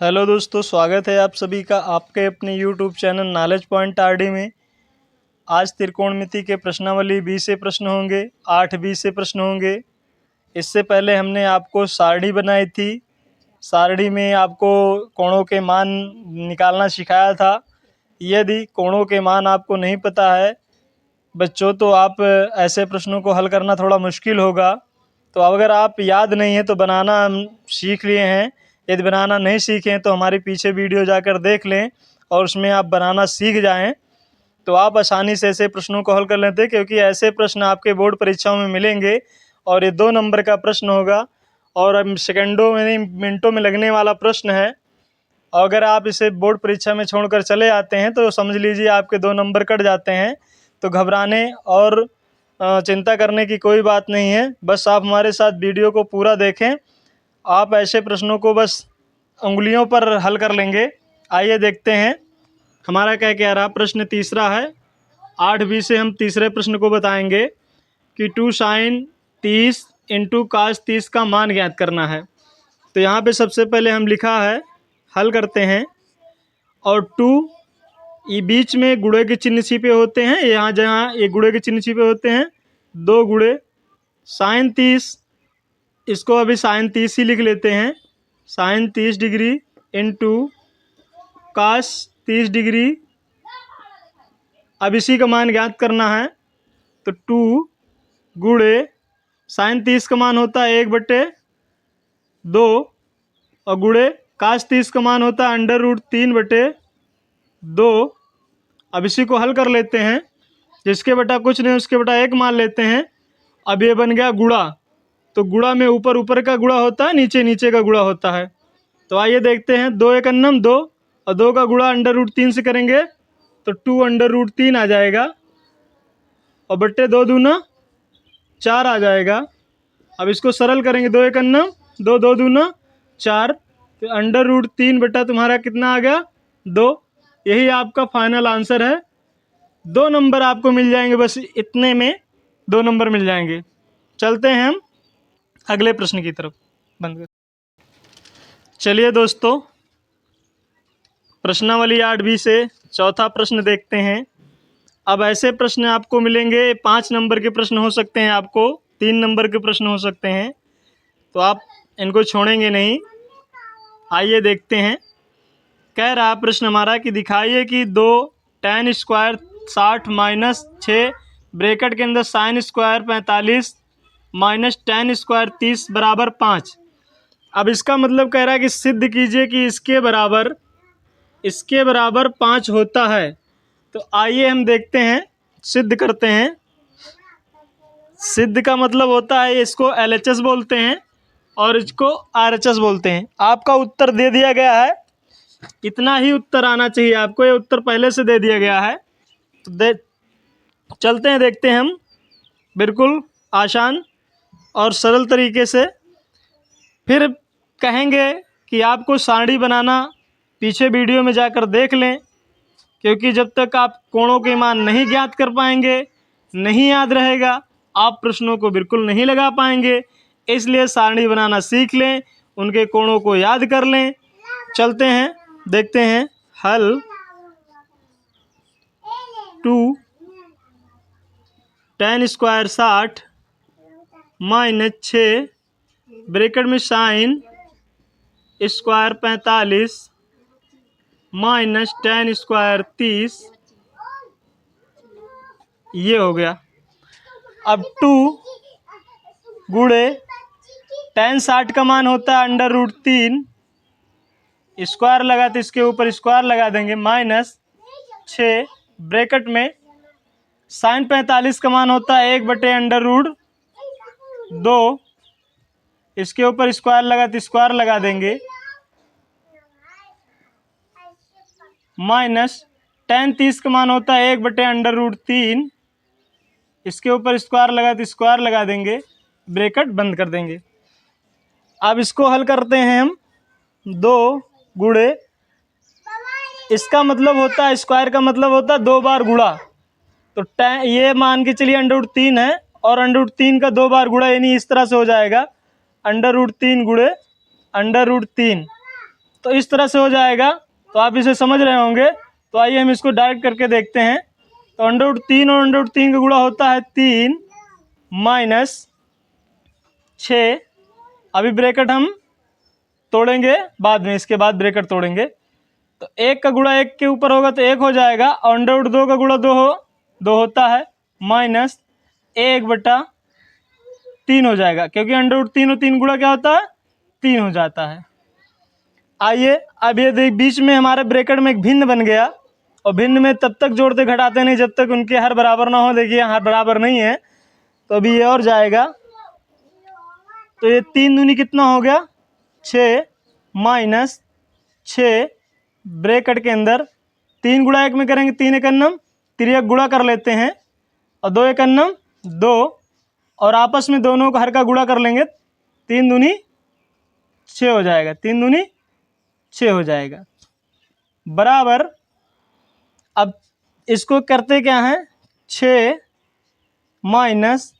Hello दोस्तों, स्वागत है आप सभी का आपके अपने YouTube channel knowledge point RD में। आज त्रिकोणमिति के प्रश्नावली 20 से प्रश्न होंगे, 8 20 से प्रश्न होंगे। इससे पहले हमने आपको सारणी बनाई थी। सारणी में आपको कोणों के मान निकालना सिखाया था। यदि कोणों के मान आपको नहीं पता है बच्चों, तो आप ऐसे प्रश्नों को हल करना थोड़ा मुश्किल होगा। तो अगर आप याद नहीं है तो बनाना हम सीख लिए हैं। यदि बनाना नहीं सीखे हैं तो हमारे पीछे वीडियो जाकर देख लें और उसमें आप बनाना सीख जाएं, तो आप आसानी से ऐसे प्रश्नों को हल कर लेते हैं। क्योंकि ऐसे प्रश्न आपके बोर्ड परीक्षाओं में मिलेंगे और ये 2 नंबर का प्रश्न होगा और सेकंडों में नहीं मिनटों में लगने वाला प्रश्न है। अगर आप इसे बोर्ड परीक्षा में छोड़कर चले आते हैं तो समझ लीजिए आपके 2 नंबर कट जाते हैं। तो घबराने और चिंता करने की कोई बात नहीं है। बस आप हमारे साथ वीडियो को पूरा देखें। आप ऐसे प्रश्नों को बस उंगलियों पर हल कर लेंगे। आइए देखते हैं हमारा क्या कह रहा। प्रश्न तीसरा है। 8 20 से हम तीसरे प्रश्न को बताएंगे कि 2 sin 30 इंटू cos 30 का मान ज्ञात करना है। तो यहाँ पे सबसे पहले हम लिखा है, हल करते हैं। और 2 ये बीच में गुणे के चिन्ह छिपे होते हैं। यहाँ जहाँ ये गुणे के चिन्ह छिपे होते हैं, 2 गुणे sin 30, इसको अभी sin 30 ही लिख लेते हैं। sin 30 degree into cos 30 degree. अब इसी का मान ज्ञात करना है। तो 2 गुणे sin 30 का मान होता है 1/2 और गुणे cos 30 का मान होता है √3/2। अब इसी को हल कर लेते हैं। जिसके बटा कुछ नहीं उसके बटा 1 मान लेते हैं। अब ये बन गया गुणा। तो गुणा में ऊपर ऊपर का गुणा होता है, नीचे नीचे का गुणा होता है। तो आइए देखते हैं। 2 1 2 और 2 का गुणा √3 से करेंगे तो 2√3 आ जाएगा और बट्टे 2 दूना 4 आ जाएगा। अब इसको सरल करेंगे। 2 1 2 2 दूना 4, तो √3 बटा तुम्हारा कितना आ गया 2। यही आपका फाइनल आंसर है। 2 नंबर आपको मिल जाएंगे, बस इतने में 2 नंबर मिल जाएंगे। चलते हैं हम अगले प्रश्न की तरफ। बंद कर। चलिए दोस्तों, प्रश्नावली 8 20 से चौथा प्रश्न देखते हैं। अब ऐसे प्रश्न आपको मिलेंगे, 5 नंबर के प्रश्न हो सकते हैं, आपको 3 नंबर के प्रश्न हो सकते हैं, तो आप इनको छोड़ेंगे नहीं। आइए देखते हैं। कह रहा प्रश्न हमारा कि दिखाइए कि 2 tan स्क्वायर 60 माइनस 6 ब्रैकेट के अंदर sin square 45 minus tan square 30 बराबर 5। अब इसका मतलब कह रहा है कि सिद्ध कीजिए कि इसके बराबर 5 होता है। तो आइए हम देखते हैं, सिद्ध करते हैं। सिद्ध का मतलब होता है, इसको LHS बोलते हैं और इसको RHS बोलते हैं। आपका उत्तर दे दिया गया है, इतना ही उत्तर आना चाहिए आपको। ये उत्तर पहले से दे दिया गया है। तो चलते हैं, देखते हैं हम बिल्कुल आसान और सरल तरीके से। फिर कहेंगे कि आपको सारणी बनाना पीछे वीडियो में जाकर देख लें, क्योंकि जब तक आप कोणों के मान नहीं ज्ञात कर पाएंगे, नहीं याद रहेगा, आप प्रश्नों को बिल्कुल नहीं लगा पाएंगे। इसलिए सारणी बनाना सीख लें, उनके कोणों को याद कर लें। चलते हैं, देखते हैं हल। 2 tan स्क्वायर 60 माइनस 6 ब्रैकेट में sin square 45 minus tan square 30, ये हो गया। अब 2 गुणे tan 60 का मान होता है √3, स्क्वायर लगा तो इसके ऊपर स्क्वायर लगा देंगे, माइनस 6 ब्रैकेट में sin 45 का मान होता है 1/√2, इसके ऊपर स्क्वायर लगा तो स्क्वायर लगा देंगे, माइनस tan 30 का मान होता है 1/√3, इसके ऊपर स्क्वायर लगा तो स्क्वायर लगा देंगे, ब्रैकेट बंद कर देंगे। अब इसको हल करते हैं हम। 2 गुणे, इसका मतलब होता है, स्क्वायर का मतलब होता है 2 बार गुणा। तो ये मान के चलिए √3 है और √3 का 2 बार गुणा, यानी इस तरह से हो जाएगा √3 गुणे √3। तो इस तरह से हो जाएगा। तो आप इसे समझ रहे होंगे। तो आइए हम इसको डायरेक्ट करके देखते हैं। तो √3 और √3 का गुणा होता है 3 माइनस 6। अभी ब्रैकेट हम तोड़ेंगे बाद में, इसके बाद ब्रैकेट तोड़ेंगे। तो 1 का गुणा 1 के ऊपर होगा तो 1 हो जाएगा, और √2 का गुणा 2 होता है, माइनस 1/3 हो जाएगा, क्योंकि √3 और 3 गुणा क्या होता है, 3 हो जाता है। आइए अब ये देख, बीच में हमारे ब्रैकेट में एक भिन्न बन गया, और भिन्न में तब तक जोड़ते घटाते नहीं जब तक उनके हर बराबर ना हो। देखिए हर बराबर नहीं है, तो अभी ये और जाएगा। तो ये 3 दूनी कितना हो गया, 6 माइनस 6 ब्रैकेट के अंदर 3 गुणा 1 में करेंगे, 3 एकन्नम 3 गुणा कर लेते हैं, और 2 एकन्नम 2, और आपस में दोनों का हर का गुणा कर लेंगे, 3 दूनी 6 हो जाएगा, 3 दूनी 6 हो जाएगा, बराबर। अब इसको करते क्या हैं, 6 माइनस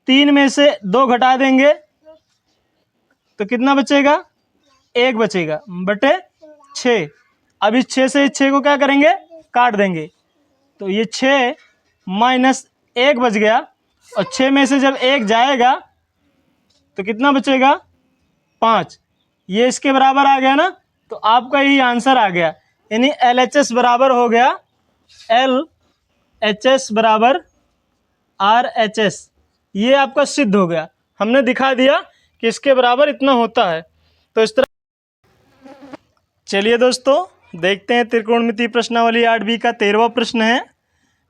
3 में से 2 घटा देंगे तो कितना बचेगा, 1 बचेगा बटे 6। अब इस 6 से इस 6 को क्या करेंगे, काट देंगे। तो ये 6 माइनस 1 बच गया, और 6 में से जब 1 जाएगा तो कितना बचेगा, 5। ये इसके बराबर आ गया ना, तो आपका यही आंसर आ गया। यानी LHS बराबर हो गया, LHS बराबर RHS। ये आपका सिद्ध हो गया, हमने दिखा दिया कि इसके बराबर इतना होता है। तो इस तरह, चलिए दोस्तों देखते हैं त्रिकोणमिति प्रश्नावली 8B का 13वां प्रश्न है।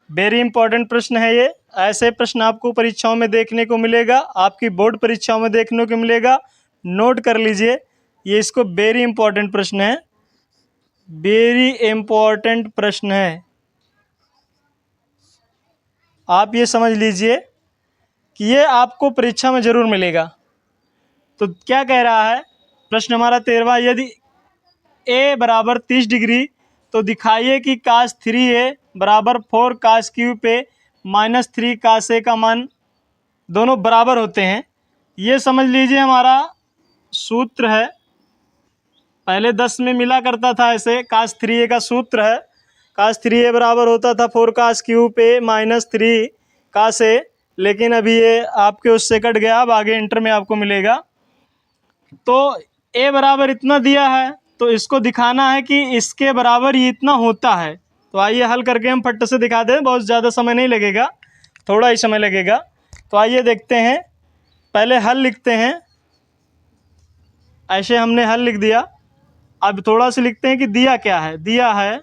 वेरी इंपॉर्टेंट प्रश्न है ये। ऐसे प्रश्न आपको परीक्षाओं में देखने को मिलेगा, आपकी बोर्ड परीक्षाओं में देखने को मिलेगा। नोट कर लीजिए, ये इसको वेरी इंपॉर्टेंट प्रश्न है, वेरी इंपॉर्टेंट प्रश्न है। आप ये समझ लीजिए कि ये आपको परीक्षा में जरूर मिलेगा। तो क्या कह रहा है प्रश्न हमारा 13वां, यदि a बराबर 30 डिग्री तो दिखाइए कि cos 3a बराबर 4 cos cube a minus 3 cos a का मान दोनों बराबर होते हैं। ये समझ लीजिए हमारा सूत्र है, पहले 10 में मिला करता था ऐसे। cos 3a का सूत्र है, cos 3a बराबर होता था 4 cos cube a minus 3 cos a, लेकिन अभी ये आपके उससे कट गया, अब आगे इंटर में आपको मिलेगा। तो a बराबर इतना दिया है, तो इसको दिखाना है कि इसके बराबर ये इतना होता है। तो आइए हल करके हम फट से दिखा दें, बहुत ज़्यादा समय नहीं लगेगा, थोड़ा ही समय लगेगा। तो आइए देखते हैं, पहले हल लिखते हैं। ऐसे हमने हल लिख दिया, अब थोड़ा सा लिखते हैं कि दिया क्या है। दिया है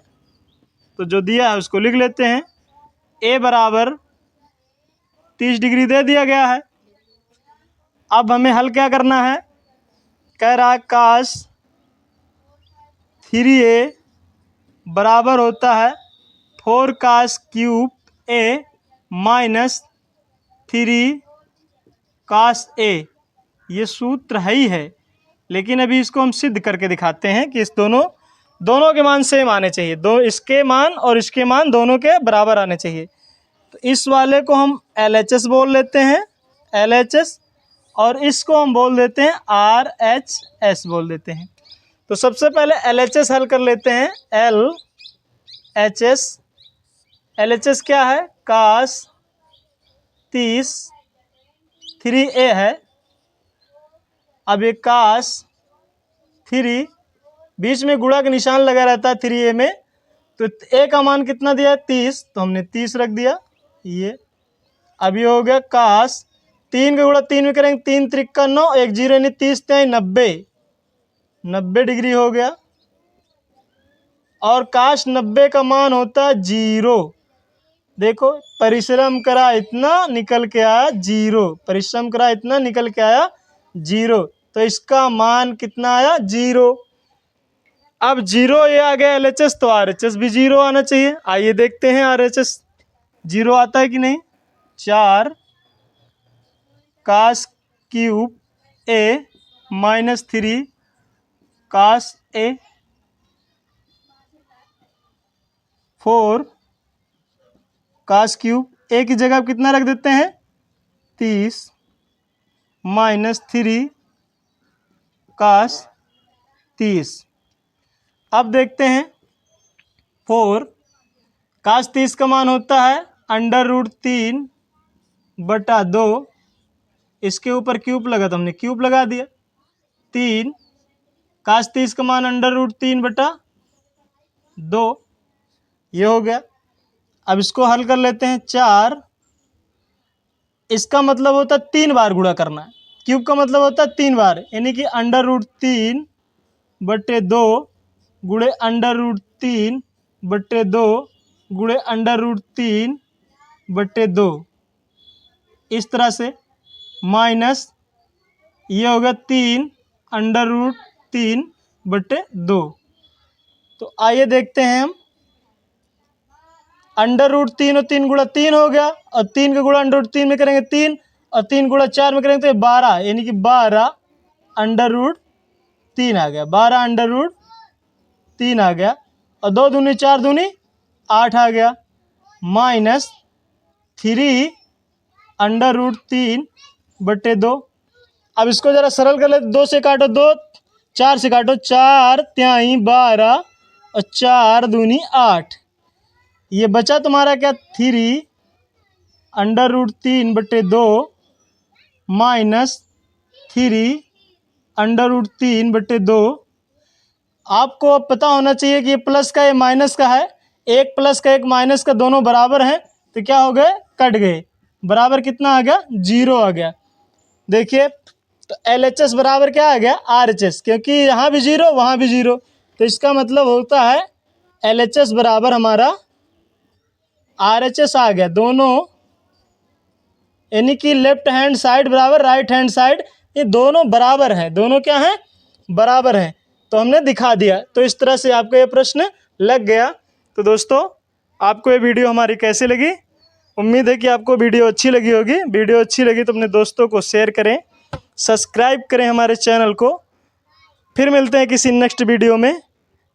तो जो दिया है उसको लिख लेते हैं। a बराबर 30 डिग्री दे दिया गया है। अब हमें हल क्या करना है, कह रहा है cos 3a बराबर होता है 4 cos cube a minus 3 cos a। ये सूत्र है ही है, लेकिन अभी इसको हम सिद्ध करके दिखाते हैं कि इस दोनों के मान सेम आने चाहिए, दो इसके मान और इसके मान दोनों के बराबर आने चाहिए। तो इस वाले को हम LHS बोल लेते हैं, LHS, और इसको हम बोल देते हैं RHS बोल देते हैं। तो सबसे पहले LHS हल कर लेते हैं। LHS क्या है, cos 30 3a है। अब ये cos 3, बीच में गुणा का निशान लगा रहता है 3a में, तो a का मान कितना दिया है, 30, तो हमने 30 रख दिया ये। अब ये हो गया cos 3 का गुणा 3 में करेंगे, 3 त्रिका 9, 1 जीरो यानी 30 त्याई 90 डिग्री हो गया। और cos 90 का मान होता है 0। देखो परिश्रम करा इतना निकल के आया 0, परिश्रम करा इतना निकल के आया 0, तो इसका मान कितना आया, 0। अब 0 ये आ गया LHS, तो RHS भी 0 आना चाहिए। आइए देखते हैं RHS 0 आता है कि नहीं। 4 cos cube a minus 3 cos a, 4 cos cube a की जगह कितना रख देते हैं, 30 माइनस 3 cos 30। अब देखते हैं 4 cos 30 का मान होता है √3/2। इसके ऊपर क्यूब लगा तो हमने क्यूब लगा दिया। 3 cos 30 का मान √3/2 ये हो गया। अब इसको हल कर लेते हैं। 4 इसका मतलब होता है 3 बार गुणा करना है। क्यूब का मतलब होता है 3 बार, यानी कि √3/2 गुणे √3/2 गुणे √3/2 इस तरह से, माइनस ये होगा 3 √3/2। तो आइए देखते हैं हम। √3 और 3 गुणा 3 हो गया, और 3 का गुणा √3 में करेंगे 3, और 3 गुणा 4 में करेंगे तो 12, यानी कि 12 √3 आ गया। 12 √3 आ गया, और 2 दूनी 4 दूनी 8 आ गया, माइनस 3 √3/2। अब इसको ज़रा सरल कर लेते। 2 से काटो 2, 4 से काटो 4 तिहाई 12, और 4 दूनी 8। ये बचा तुम्हारा क्या 3 √3/2 माइनस 3 √3/2। आपको अब पता होना चाहिए कि ये प्लस का ये माइनस का है। एक प्लस का एक माइनस का दोनों बराबर हैं, तो क्या हो गए, कट गए। बराबर कितना आ गया, 0 आ गया। देखिए तो LHS बराबर क्या आ गया, RHS, क्योंकि यहाँ भी 0 वहाँ भी 0, तो इसका मतलब होता है LHS बराबर हमारा RHS आ गया। दोनों यानी कि लेफ्ट हैंड साइड बराबर राइट हैंड साइड, ये दोनों बराबर हैं। दोनों क्या हैं, बराबर हैं। तो हमने दिखा दिया। तो इस तरह से आपको ये प्रश्न लग गया। तो दोस्तों, आपको ये वीडियो हमारी कैसी लगी? उम्मीद है कि आपको वीडियो अच्छी लगी होगी। वीडियो अच्छी लगी तो अपने दोस्तों को शेयर करें, सब्सक्राइब करें हमारे चैनल को। फिर मिलते हैं किसी नेक्स्ट वीडियो में।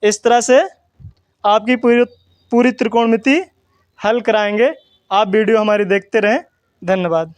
इस तरह से आपकी पूरी त्रिकोणमिति हल कराएंगे। आप वीडियो हमारी देखते रहें। धन्यवाद।